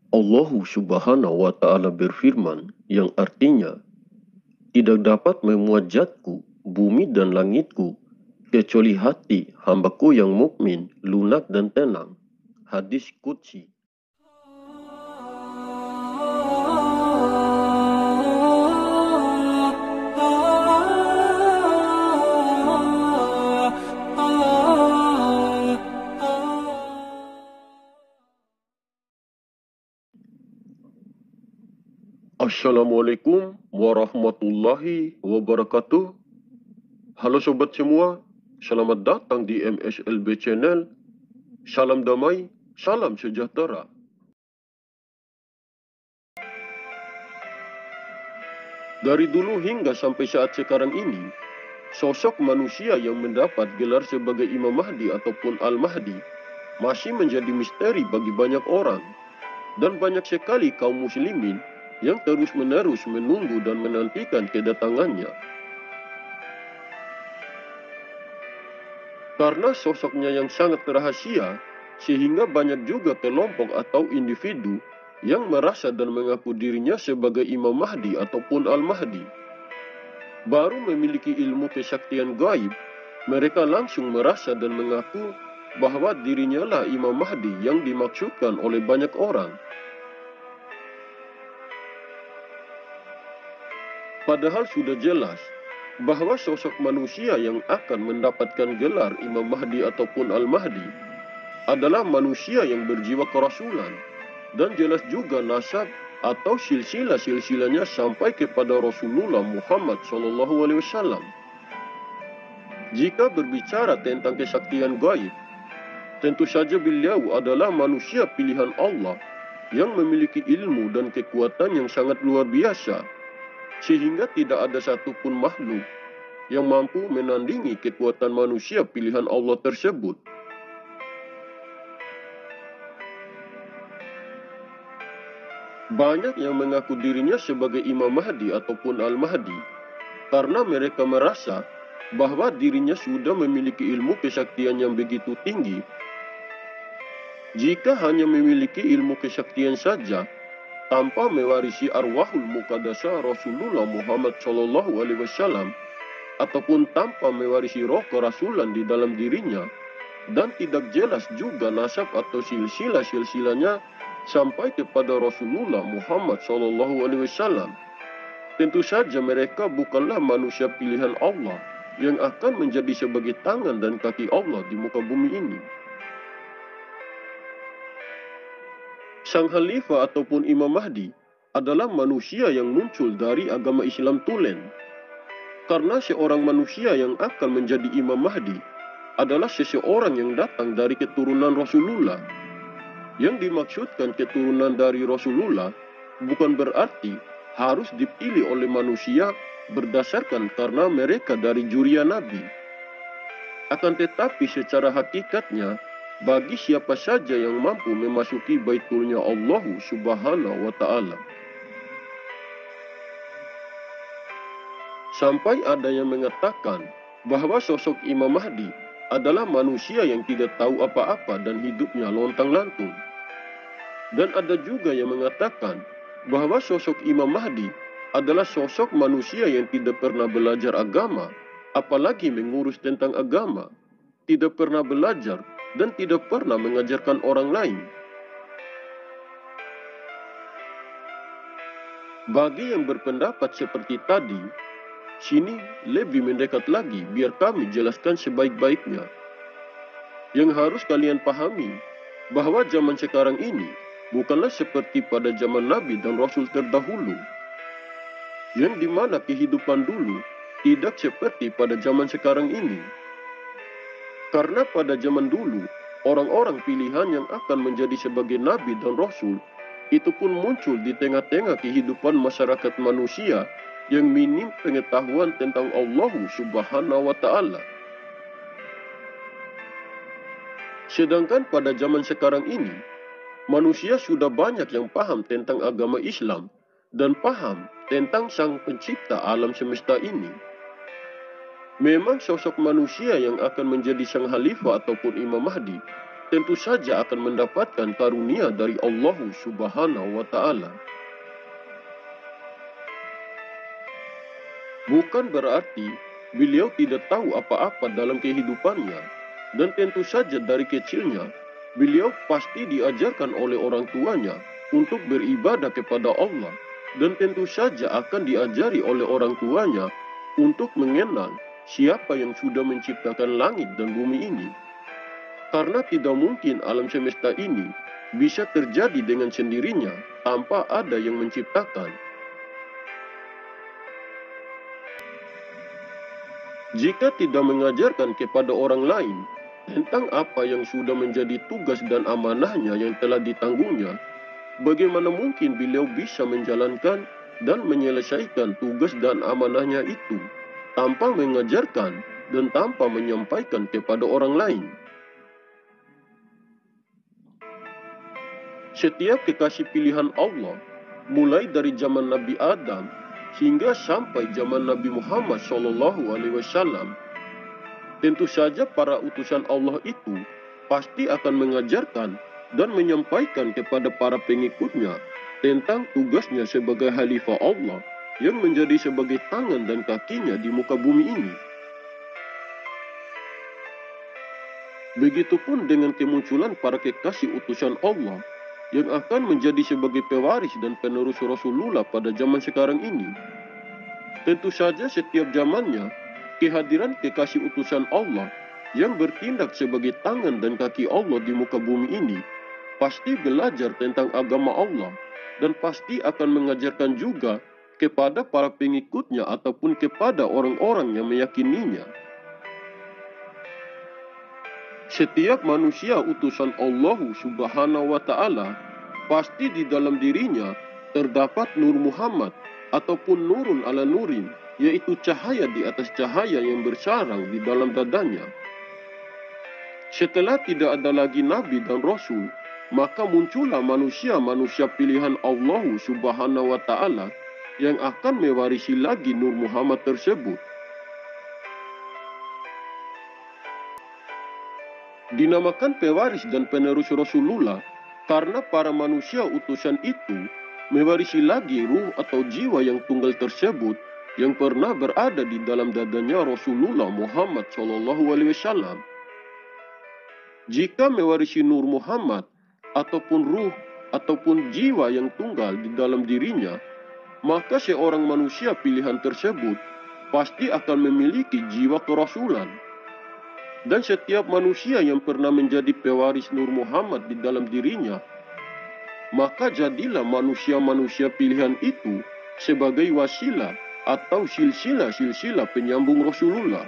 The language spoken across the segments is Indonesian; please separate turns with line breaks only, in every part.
Allah Subhanahu wa Ta'ala berfirman, yang artinya, tidak dapat memuat zatku, bumi dan langitku, kecuali hati hambaku yang mukmin, lunak dan tenang. Hadis Qudsi. Assalamualaikum warahmatullahi wabarakatuh. Halo sobat semua, selamat datang di MSLB Channel. Salam damai, salam sejahtera. Dari dulu hingga sampai saat sekarang ini, sosok manusia yang mendapat gelar sebagai Imam Mahdi ataupun Al-Mahdi masih menjadi misteri bagi banyak orang. Dan banyak sekali kaum muslimin yang terus-menerus menunggu dan menantikan kedatangannya. Karena sosoknya yang sangat rahasia, sehingga banyak juga kelompok atau individu yang merasa dan mengaku dirinya sebagai Imam Mahdi ataupun Al-Mahdi. Baru memiliki ilmu kesaktian gaib, mereka langsung merasa dan mengaku bahwa dirinya lah Imam Mahdi yang dimaksudkan oleh banyak orang. Padahal sudah jelas bahwa sosok manusia yang akan mendapatkan gelar Imam Mahdi ataupun Al-Mahdi adalah manusia yang berjiwa kerasulan, dan jelas juga nasab atau silsilah-silsilahnya sampai kepada Rasulullah Muhammad SAW. Jika berbicara tentang kesaktian gaib, tentu saja beliau adalah manusia pilihan Allah yang memiliki ilmu dan kekuatan yang sangat luar biasa, sehingga tidak ada satupun makhluk yang mampu menandingi kekuatan manusia pilihan Allah tersebut. Banyak yang mengaku dirinya sebagai Imam Mahdi ataupun Al-Mahdi karena mereka merasa bahwa dirinya sudah memiliki ilmu kesaktian yang begitu tinggi. Jika hanya memiliki ilmu kesaktian saja, tanpa mewarisi arwahul muqaddasah Rasulullah Muhammad SAW, ataupun tanpa mewarisi roh kerasulan di dalam dirinya, dan tidak jelas juga nasab atau silsilah-silsilahnya sampai kepada Rasulullah Muhammad SAW, tentu saja mereka bukanlah manusia pilihan Allah yang akan menjadi sebagai tangan dan kaki Allah di muka bumi ini. Sang Khalifah ataupun Imam Mahdi adalah manusia yang muncul dari agama Islam tulen. Karena seorang manusia yang akan menjadi Imam Mahdi adalah seseorang yang datang dari keturunan Rasulullah. Yang dimaksudkan keturunan dari Rasulullah bukan berarti harus dipilih oleh manusia berdasarkan karena mereka dari juriya Nabi. Akan tetapi secara hakikatnya, bagi siapa saja yang mampu memasuki baitulnya Allah Subhanahu wa Ta'ala. Sampai ada yang mengatakan bahwa sosok Imam Mahdi adalah manusia yang tidak tahu apa-apa dan hidupnya lontang-lantung. Dan ada juga yang mengatakan bahwa sosok Imam Mahdi adalah sosok manusia yang tidak pernah belajar agama, apalagi mengurus tentang agama, tidak pernah belajar, dan tidak pernah mengajarkan orang lain. Bagi yang berpendapat seperti tadi, sini lebih mendekat lagi biar kami jelaskan sebaik-baiknya. Yang harus kalian pahami, bahwa zaman sekarang ini bukanlah seperti pada zaman Nabi dan Rasul terdahulu, yang dimana kehidupan dulu tidak seperti pada zaman sekarang ini. Karena pada zaman dulu, orang-orang pilihan yang akan menjadi sebagai Nabi dan Rasul itu pun muncul di tengah-tengah kehidupan masyarakat manusia yang minim pengetahuan tentang Allah Subhanahu wa Ta'ala. Sedangkan pada zaman sekarang ini, manusia sudah banyak yang paham tentang agama Islam dan paham tentang Sang Pencipta alam semesta ini. Memang sosok manusia yang akan menjadi sang Khalifah ataupun Imam Mahdi tentu saja akan mendapatkan karunia dari Allah Subhanahu wa Ta'ala. Bukan berarti beliau tidak tahu apa-apa dalam kehidupannya, dan tentu saja dari kecilnya beliau pasti diajarkan oleh orang tuanya untuk beribadah kepada Allah, dan tentu saja akan diajari oleh orang tuanya untuk mengenal siapa yang sudah menciptakan langit dan bumi ini. Karena tidak mungkin alam semesta ini bisa terjadi dengan sendirinya tanpa ada yang menciptakan. Jika tidak mengajarkan kepada orang lain tentang apa yang sudah menjadi tugas dan amanahnya yang telah ditanggungnya, bagaimana mungkin beliau bisa menjalankan dan menyelesaikan tugas dan amanahnya itu tanpa mengajarkan dan tanpa menyampaikan kepada orang lain? Setiap kekasih pilihan Allah, mulai dari zaman Nabi Adam hingga sampai zaman Nabi Muhammad SAW, tentu saja para utusan Allah itu pasti akan mengajarkan dan menyampaikan kepada para pengikutnya tentang tugasnya sebagai khalifah Allah yang menjadi sebagai tangan dan kakinya di muka bumi ini. Begitupun dengan kemunculan para kekasih utusan Allah yang akan menjadi sebagai pewaris dan penerus Rasulullah pada zaman sekarang ini. Tentu saja setiap zamannya, kehadiran kekasih utusan Allah yang bertindak sebagai tangan dan kaki Allah di muka bumi ini pasti belajar tentang agama Allah dan pasti akan mengajarkan juga kepada para pengikutnya ataupun kepada orang-orang yang meyakininya. Setiap manusia utusan Allah Subhanahu wa Ta'ala pasti di dalam dirinya terdapat Nur Muhammad ataupun nurun ala nurin, yaitu cahaya di atas cahaya yang bersarang di dalam dadanya. Setelah tidak ada lagi nabi dan rasul, maka muncullah manusia-manusia pilihan Allah Subhanahu wa Ta'ala yang akan mewarisi lagi Nur Muhammad tersebut. Dinamakan pewaris dan penerus Rasulullah karena para manusia utusan itu mewarisi lagi ruh atau jiwa yang tunggal tersebut yang pernah berada di dalam dadanya Rasulullah Muhammad SAW. Jika mewarisi Nur Muhammad ataupun ruh ataupun jiwa yang tunggal di dalam dirinya, maka seorang manusia pilihan tersebut pasti akan memiliki jiwa kerasulan. Dan setiap manusia yang pernah menjadi pewaris Nur Muhammad di dalam dirinya, maka jadilah manusia-manusia pilihan itu sebagai wasilah atau silsilah-silsilah penyambung Rasulullah.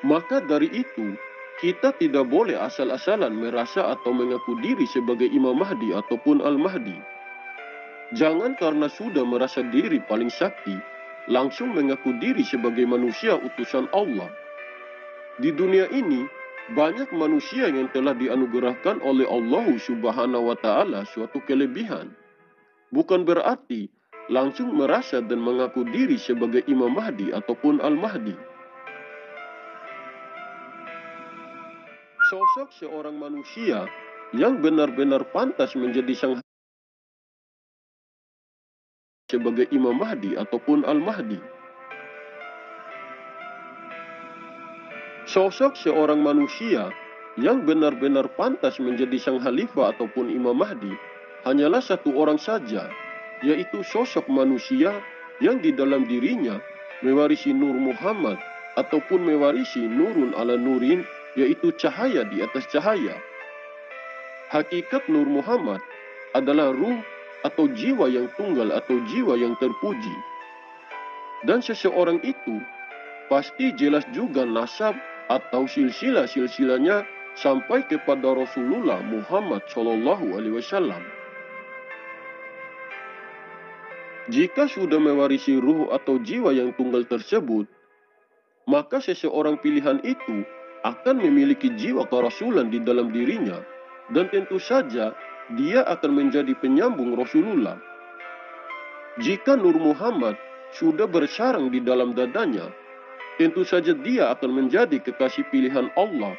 Maka dari itu, kita tidak boleh asal-asalan merasa atau mengaku diri sebagai Imam Mahdi ataupun Al-Mahdi. Jangan karena sudah merasa diri paling sakti, langsung mengaku diri sebagai manusia utusan Allah. Di dunia ini, banyak manusia yang telah dianugerahkan oleh Allah Subhanahu wa Ta'ala suatu kelebihan. Bukan berarti langsung merasa dan mengaku diri sebagai Imam Mahdi ataupun Al-Mahdi. Sosok seorang manusia yang benar-benar pantas menjadi sang sebagai Imam Mahdi ataupun Al-Mahdi. Sosok seorang manusia yang benar-benar pantas menjadi sang khalifah ataupun Imam Mahdi hanyalah satu orang saja, yaitu sosok manusia yang di dalam dirinya mewarisi Nur Muhammad ataupun mewarisi nurun ala nurin, yaitu cahaya di atas cahaya. Hakikat Nur Muhammad adalah ruh atau jiwa yang tunggal atau jiwa yang terpuji. Dan seseorang itu pasti jelas juga nasab atau silsilah-silsilahnya sampai kepada Rasulullah Muhammad SAW. Jika sudah mewarisi ruh atau jiwa yang tunggal tersebut, maka seseorang pilihan itu akan memiliki jiwa kerasulan di dalam dirinya, dan tentu saja dia akan menjadi penyambung Rasulullah. Jika Nur Muhammad sudah bersarang di dalam dadanya, tentu saja dia akan menjadi kekasih pilihan Allah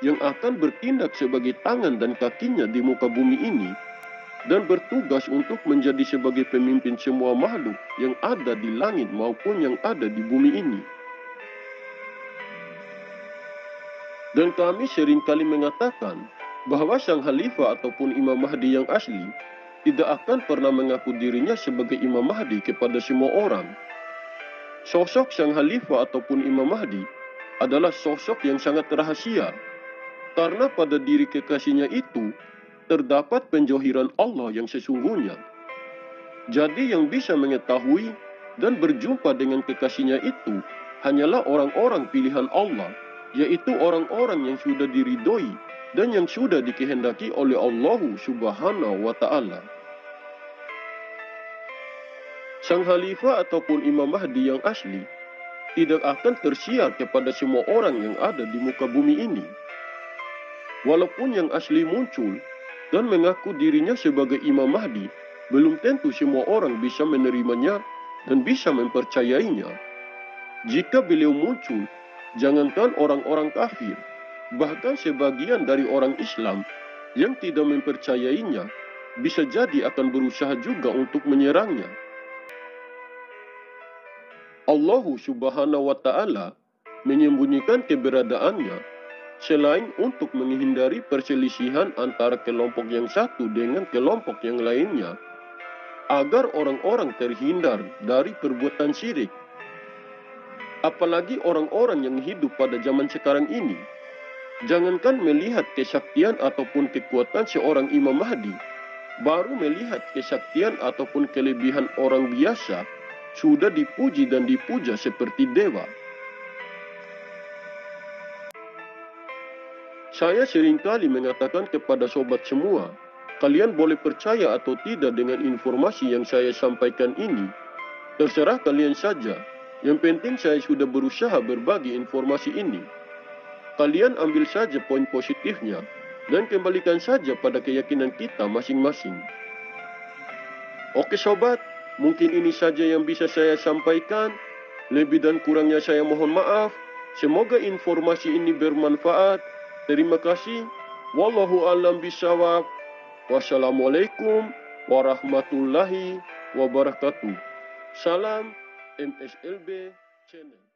yang akan bertindak sebagai tangan dan kakinya di muka bumi ini dan bertugas untuk menjadi sebagai pemimpin semua makhluk yang ada di langit maupun yang ada di bumi ini. Dan kami seringkali mengatakan bahwa sang Khalifah ataupun Imam Mahdi yang asli tidak akan pernah mengaku dirinya sebagai Imam Mahdi kepada semua orang. Sosok sang Khalifah ataupun Imam Mahdi adalah sosok yang sangat rahasia, karena pada diri kekasihnya itu terdapat penjohiran Allah yang sesungguhnya. Jadi yang bisa mengetahui dan berjumpa dengan kekasihnya itu hanyalah orang-orang pilihan Allah, yaitu orang-orang yang sudah diridhoi dan yang sudah dikehendaki oleh Allah Subhanahu wa Ta'ala. Sang Khalifah ataupun Imam Mahdi yang asli tidak akan tersiar kepada semua orang yang ada di muka bumi ini. Walaupun yang asli muncul dan mengaku dirinya sebagai Imam Mahdi, belum tentu semua orang bisa menerimanya dan bisa mempercayainya. Jika beliau muncul, jangankan orang-orang kafir, bahkan sebagian dari orang Islam yang tidak mempercayainya bisa jadi akan berusaha juga untuk menyerangnya. Allah Subhanahu wa Ta'ala menyembunyikan keberadaannya selain untuk menghindari perselisihan antara kelompok yang satu dengan kelompok yang lainnya, agar orang-orang terhindar dari perbuatan syirik. Apalagi orang-orang yang hidup pada zaman sekarang ini, jangankan melihat kesaktian ataupun kekuatan seorang Imam Mahdi, baru melihat kesaktian ataupun kelebihan orang biasa, sudah dipuji dan dipuja seperti dewa. Saya seringkali mengatakan kepada sobat semua, kalian boleh percaya atau tidak dengan informasi yang saya sampaikan ini. Terserah kalian saja. Yang penting saya sudah berusaha berbagi informasi ini. Kalian ambil saja poin positifnya dan kembalikan saja pada keyakinan kita masing-masing. Oke sobat, mungkin ini saja yang bisa saya sampaikan. Lebih dan kurangnya saya mohon maaf. Semoga informasi ini bermanfaat. Terima kasih. Wallahu a'lam bishawab. Wassalamualaikum warahmatullahi wabarakatuh. Salam MSLB Channel.